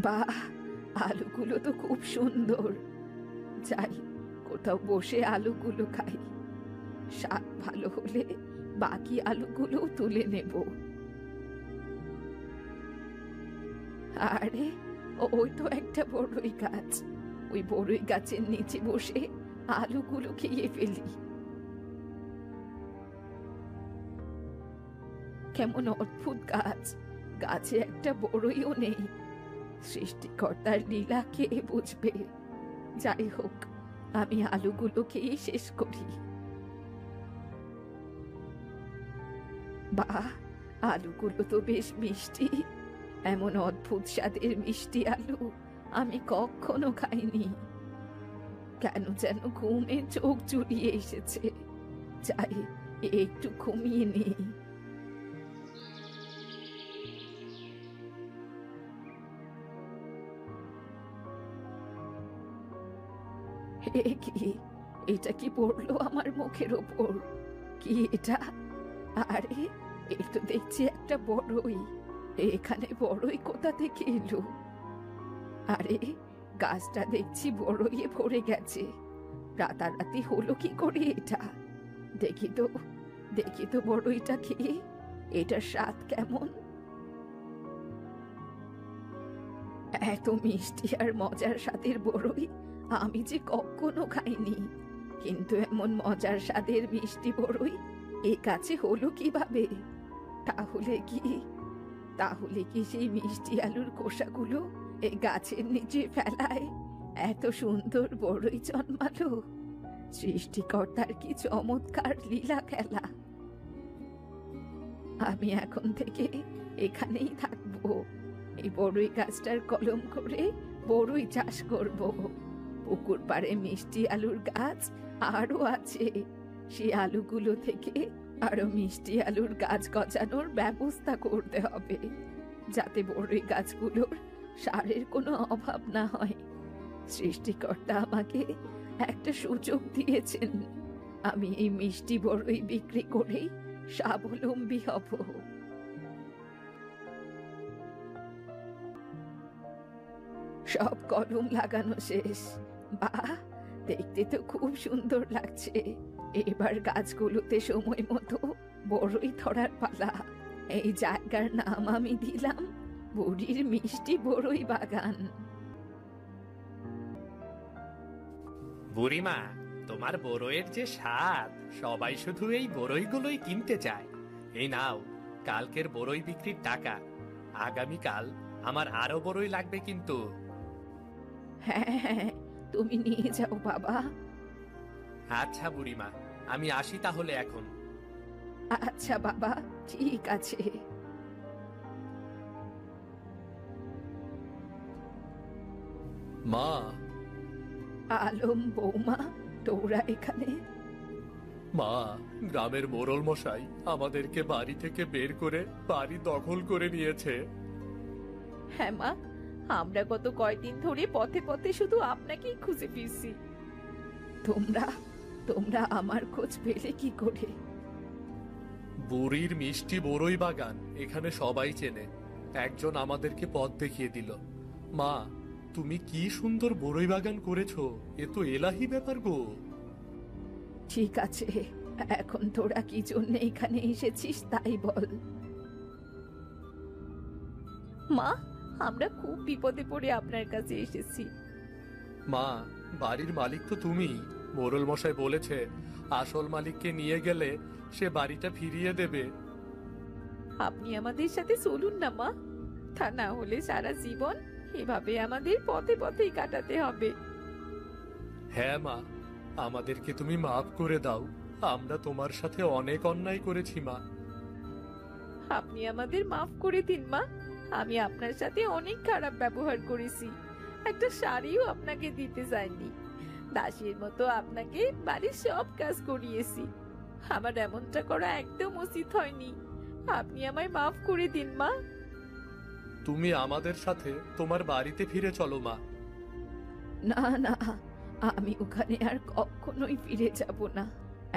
বাহ, আলুগুলো তো খুব সুন্দর। যাই, কোথাও বসে আলুগুলো খাই। স্বাদ ভালো হলে বাকি আলুগুলো তুলে নেব। আরে, ওই তো একটা বড়ই গাছ। ওই বড়ই গাছের নিচে বসে আলুগুলো খেয়ে ফেলি। কেমন অদ্ভুত গাছ, গাছে একটা বড়ইও নেই। সৃষ্টিকর্তার লীলা কে বুঝবে। যাই হোক, আমি আলুগুলো খেয়ে শেষ করি। বাহ, আলুগুলো তো বেশ মিষ্টি। এমন অদ্ভুত স্বাদের মিষ্টি আলু আমি কখনো খাইনি। কেন যেন ঘুমে চোখ জুড়িয়ে এসেছে। যাই, একটু ঘুমিয়ে নিই। এ কি, এটা কি পড়লো আমার মুখের ওপর? কি এটা? আরে, এ তো দেখছি একটা বড়ই। এখানে বড়ই কোথা থেকে এলো? আরে, গাছটা দেখছি বড়ইয়ে ভরে গেছে। রাতারাতি হলো কি করে এটা? দেখি তো, দেখি তো বড়ইটা খেয়ে। এটার স্বাদ কেমন? এত মিষ্টি আর মজার স্বাদের বড়ই আমি যে কখনো খাইনি। কিন্তু এমন মজার স্বাদের মিষ্টি বড়ই এ গাছে হলো কিভাবে? তাহলে কি, তাহলে কি সেই মিষ্টি আলুর খোসাগুলো এই গাছের নিচে ফেলায় এত সুন্দর বড়ই জন্মালো? সৃষ্টিকর্তার কি চমৎকার লীলা খেলা! আমি এখন থেকে এখানেই থাকবো। এই বড়ই গাছটার কলম করে বড়ই চাষ করব। পুকুর পাড়ে মিষ্টি আলুর গাছ আরো আছে। সেই আলুগুলো থেকে আরো মিষ্টি আলুর গাছ গজানোর ব্যবস্থা করতে হবে, যাতে বড়ই গাছগুলোর সারের কোনো অভাব না হয়। সৃষ্টিকর্তা আমাকে একটা সুযোগ দিয়েছেন। আমি এই মিষ্টি বড়ই বিক্রি করেই স্বাবলম্বী হব। সব কলম লাগানো শেষ। বাহ, দেখতে তো খুব সুন্দর লাগছে। এবার গাছগুলোতে সময় মতো বড়ই ধরার পালা। এই জায়গার নাম আমি দিলাম বুড়ির মিষ্টি বড়ই বাগান। বুড়িমা, তোমার বড়ইয়ের যে স্বাদ, সবাই শুধু এই বড়ইগুলোই কিনতে চায়। এই নাও কালকের বড়ই বিক্রির টাকা। আগামীকাল আমার আরো বড়ই লাগবে কিন্তু। হ্যাঁ হ্যাঁ, তুমি নিয়ে যাও বাবা। আচ্ছা বুড়িমা, আমি আসি তাহলে এখন। আচ্ছা বাবা, ঠিক আছে। মা, আলম, বৌমা, তোরা এখানে? মা, গ্রামের মোড়ল মশাই আমাদেরকে বাড়ি থেকে বের করে বাড়ি দখল করে নিয়েছে। হ্যাঁ মা, আমরা গত কয়েকদিন ধরে পথে পথে শুধু আপনাকেই খুঁজে ফিরছি। তোমরা তোমরা আমার খোঁজ পেলে কি করে? বুড়ির মিষ্টি বড়ই বাগান এখানে সবাই চেনে। একজন আমাদেরকে পথ দেখিয়ে দিল। মা, তুমি কি সুন্দর বড়ই বাগান করেছো! এ তো এলাহি ব্যাপার গো। ঠিক আছে, এখন তোরা কি জন্য এখানে এসেছিস তাই বল। মা, আমরা খুব বিপদে পড়ে আপনার কাছে এসেছি। মা, বাড়ির মালিক তো তুমি। মোড়ল মশাই বলেছে আসল মালিককে নিয়ে গেলে সে বাড়িটা ফিরিয়ে দেবে। আপনি আমাদের সাথে চলুন না মা, তা না হলে সারা জীবন এভাবে আমাদের পথে পথেই কাটাতে হবে। হ্যাঁ মা, আমাদেরকে তুমি মাফ করে দাও। আমরা তোমার সাথে অনেক অন্যায় করেছি মা। আপনি আমাদের মাফ করে দিন মা। আমি আপনার সাথে অনেক খারাপ ব্যবহার করেছি। একটা শাড়িও আপনাকে দিতে চাইনি। দাসীর মতো আপনাকে বাড়ির সব কাজ করিয়েছি। আমার এমনটা করা একদম উচিত হয়নি। আপনি আমায় মাফ করে দিন মা। তুমি আমাদের সাথে তোমার বাড়িতে ফিরে চলো মা। না না, আমি ওখানে আর কখনোই ফিরে যাব না।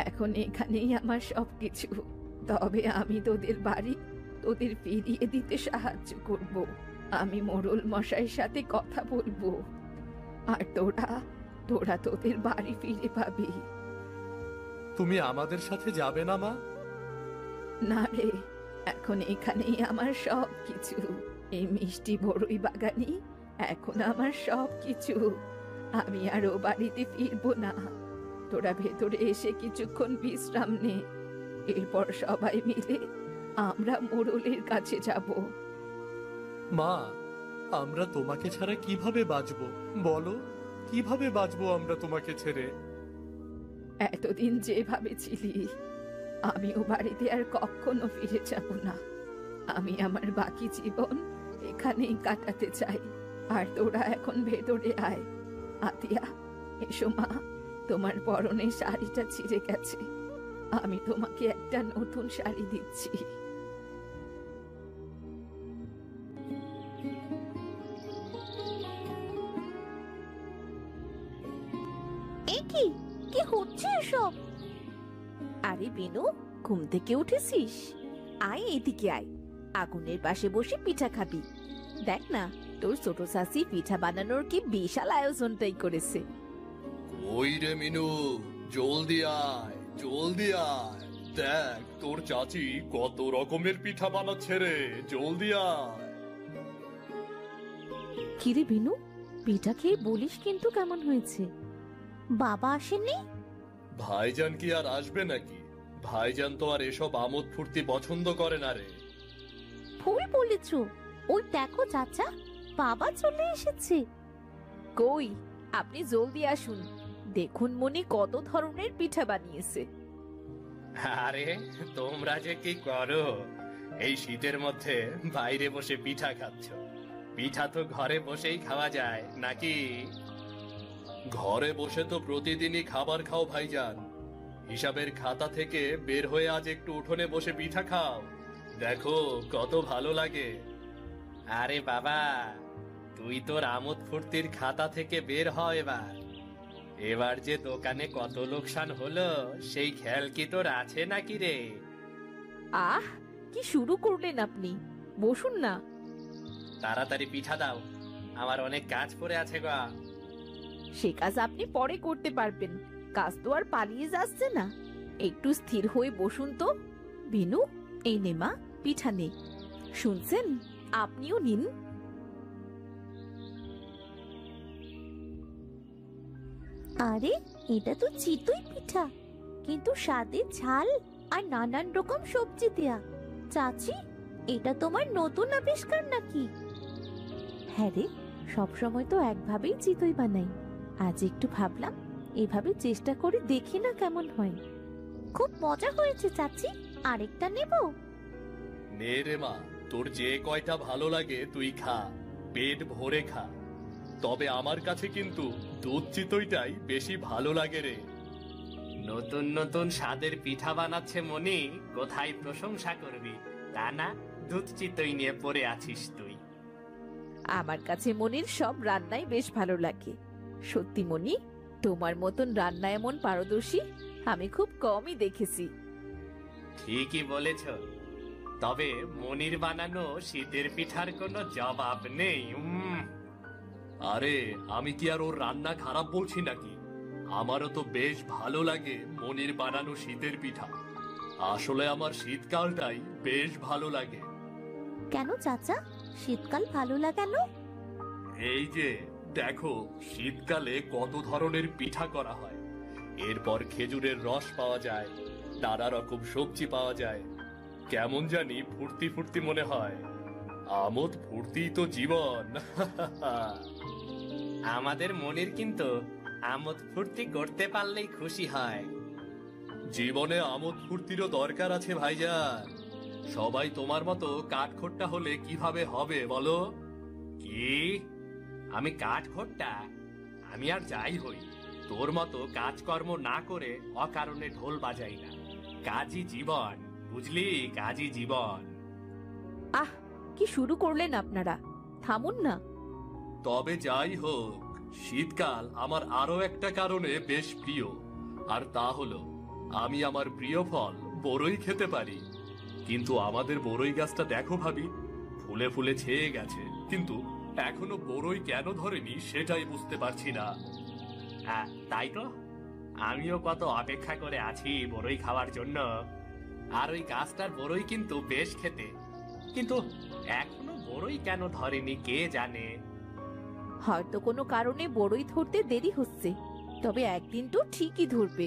এখন এখানেই আমার সবকিছু। তবে আমি তোদের বাড়ি তোদের ফিরিয়ে দিতে সাহায্য করব। আমি মোড়ল মশাইয়ের সাথে কথা বলবো, আর তোরা তোরা তোদের বাড়ি ফিরে পাবি। তুমি আমাদের সাথে যাবে না মা? না রে, এখন এখানেই আমার সব কিছু। এই মিষ্টি বড়ই বাগানি এখন আমার সব কিছু। আমি আর ও বাড়িতে ফিরবো না। তোরা ভেতরে এসে কিছুক্ষণ বিশ্রাম নে, এরপর সবাই মিলে আমরা মোড়লের কাছে যাব। মা, আমরা তোমাকে ছাড়া কিভাবে বাঁচবো বলো? কিভাবে বাঁচবো আমরা তোমাকে ছেড়ে? এতদিন যেভাবে ছিলি, আমি ও বাড়িতে আর কখনো ফিরে যাব না। আমি আমার বাকি জীবন এখানেই কাটাতে চাই। আর তোরা এখন ভেতরে আয়। আতিয়া, এসো মা, তোমার পরনে শাড়িটা ছিঁড়ে গেছে, আমি তোমাকে একটা নতুন শাড়ি দিচ্ছি। কি কি হচ্ছে এসব? আরে বিনু, ঘুম থেকে উঠেছিস? আয় এদিকে আয়, আগুনের পাশে বসে পিঠা খাবি। দেখ না, তোর ছোট শাশি পিঠা বানানোর কি বিশাল আয়োজনটাই করেছে। ওই রে মিনু, জলদি আয়, জলদি আয়। দেখ তোর চাচি কত রকমের পিঠা বানাচ্ছে রে, জলদি আয়। কিরে বিনু, পিঠা খেয়ে বলিস কিন্তু কেমন হয়েছে? বাবা আসেননি? ভাইজান কি আর আসবে নাকি? ভাইজান তো আর এসব আমোদ ফুর্তি পছন্দ করে না রে। ভুল বলেছ, ওই দেখো চাচা, বাবা চলে এসেছে। কই, আপনি জলদি আসুন, দেখুন মনি কত ধরনের পিঠা বানিয়েছে। আরে তোমরা যে কি করো, এই শীতের মধ্যে বাইরে বসে পিঠা খাচ্ছ? পিঠা তো ঘরে বসেই খাওয়া যায় নাকি? ঘরে বসে তো প্রতিদিনই খাবার খাও ভাইজান। হিসাবের খাতা থেকে বের হয়ে আজ একটু উঠোনে বসে পিঠা খাও, দেখো কত ভালো লাগে। আরে বাবা, তুই তোর আমোদ ফুর্তির খাতা থেকে বের হ এবার। এবার যে দোকানে কত লোকসান হলো সেই খেয়াল কি তোর আছে নাকি রে? আহ, কি শুরু করলেন আপনি? বসুন না। তাড়াতাড়ি পিঠা দাও, আমার অনেক কাজ পড়ে আছে গা। সে কাজ আপনি পরে করতে পারবেন, কাজ তো আর পালিয়ে যাচ্ছে না। একটু স্থির হয়ে বসুন তো। বিনু, এই নে মা, পিঠা নে। শুনছেন, আপনিও নিন। আরে, এটা তো চিতই পিঠা, কিন্তু স্বাদে ঝাল আর নানান রকম সবজি দেয়া। চাচি, এটা তোমার নতুন আবিষ্কার নাকি? হ্যাঁ রে, সবসময় তো একভাবেই চিতই বানাই, আজ একটু ভাবলাম এভাবে চেষ্টা করে দেখি না কেমন হয়। খুব মজা হয়েছে চাচি, আরেকটা নেব? নে রে মা, তোর যে কয়টা ভালো লাগে তুই খা, পেট ভরে খা। তবে আমার কাছে কিন্তু দুধ চিতইটাই বেশি ভালো লাগে রে। নতুন নতুন স্বাদের পিঠা বানাচ্ছে মনি, কোথায় প্রশংসা করবি, তা না দুধ চিতই নিয়ে পড়ে আছিস তুই। আমার কাছে মনির সব রান্নাই বেশ ভালো লাগে। সত্যি মনি, তোমার মতন রান্না এমন পারদর্শী আমি খুব কমই দেখেছি। ঠিকই বলেছ, তবে মনির বানানো শীতের পিঠার কোনো জবাব নেই। আরে আমি কি আর ওর রান্না খারাপ বলছি নাকি? আমারও তো বেশ ভালো লাগে মনির বানানো শীতের পিঠা। আসলে আমার শীতকালটাই বেশ ভালো লাগে। কেন চাচা, শীতকাল ভালো লাগানো? এই যে দেখো, শীতকালে কত ধরনের পিঠা করা হয়। এরপর খেজুরের রস পাওয়া যায়, নানা রকম সবজি পাওয়া যায়। কেমন জানি ফুর্তি ফুর্তি মনে হয়। আমোদ ফুর্তি তো জীবন। আমাদের মনির কিন্তু আমোদ ফুর্তি করতে পারলেই খুশি হয়। জীবনে আমোদ ফুর্তিরও দরকার আছে ভাইজান। সবাই তোমার মতো কাঠখোট্টা হলে কিভাবে হবে বলো? কি? আমি কাঠখোট্টা? আমি আর যাই হই, তোর মতো কাজকর্ম না করে অকারণে ঢোল বাজাই না। কাজই জীবন, বুঝলি? কাজই জীবন। আহ, কি শুরু করলেন আপনারা, থামুন না। তবে যাই হোক, শীতকাল আমার আরো একটা কারণে বেশ প্রিয়, আর তা হলো আমি আমার প্রিয় ফল বড়ই খেতে পারি। কিন্তু আমাদের বড়ই গাছটা দেখো ভাবি, ফুলে ফুলে ছেয়ে গেছে, কিন্তু এখনো বড়ই কেন ধরেনি সেটাই বুঝতে পারছি না। তাই তো আমিও কত অপেক্ষা করে আছি বড়ই খাওয়ার জন্য। আর ওই গাছটার বড়ই কিন্তু বেশ খেতে, কিন্তু এখনো বড়ই কেন ধরেনি কে জানে। হয়তো কোনো কারণে বড়ই ধরতে দেরি হচ্ছে, তবে একদিন তো ঠিকই ধরবে।